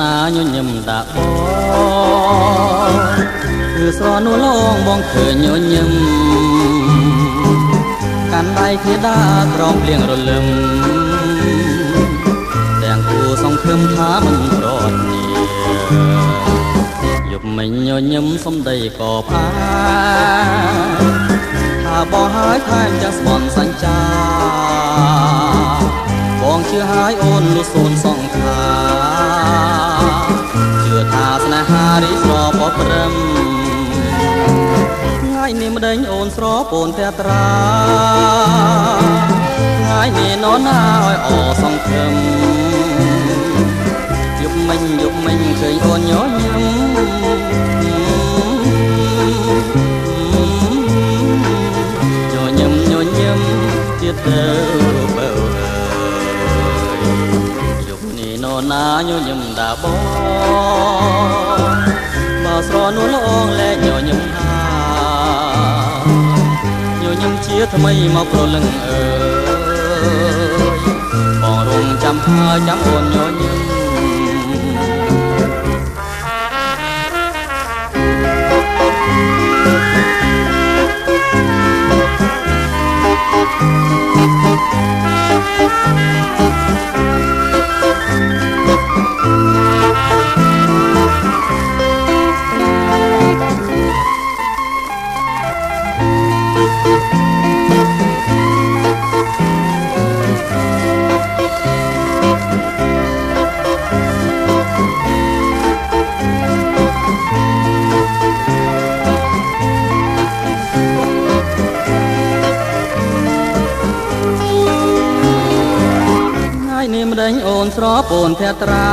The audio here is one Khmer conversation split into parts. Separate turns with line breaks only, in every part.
ណាញញឹមដាក់បងគឺស្រនួលងបងឃើញញញឹមកាន់ដៃគ្នាដើរក្រោមភ្លៀងរលឹមទាំងគូសង្ឃឹមថាមិនប្រត់នីយប់មិញញញឹមសំដីក៏ផាថាបងហើយថែមទាំងស្បន់សញ្ចាបងជឿហើយអូនលុះសូនសង្ខាជឿថាស្នេហារីស្រពោព្រឹមថ្ងៃនេះម្ដេចអូនស្រពោនតែត្រាថ្ងៃនេះនរណាឲ្យអសង្ឃឹមយប់មិញឃើញអូនញញឹមទៀតទៅបើយប់នេះនរណាញញឹមដាបងបើស្រនួលអងលែកញញឹមហាញញឹមជាថ្មីមកប្រលឹងអើយបងរំចាំហើយចាំអូនញញឹមម្ដេចអូនស្រពោនភត្រា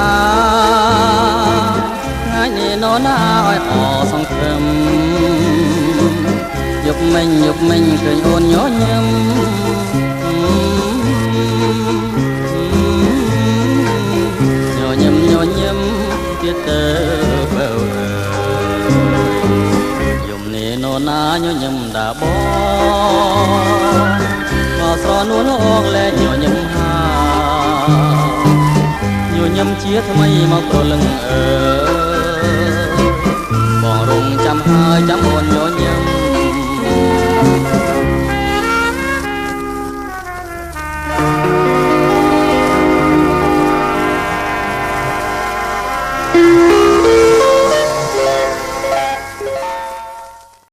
ថ្ងៃនេះនរណាឲ្យអសង្ឃឹមយប់មិញឃើញអូនញញឹមញញឹមទៀតទៅបើយំនេះនរណាញញឹមដាបងមកស្រនួលអងលែកញញឹមហាញញឹមជាថ្មីមកប្រលឹងអើបងរំចាំហើយចាំអូនញញឹម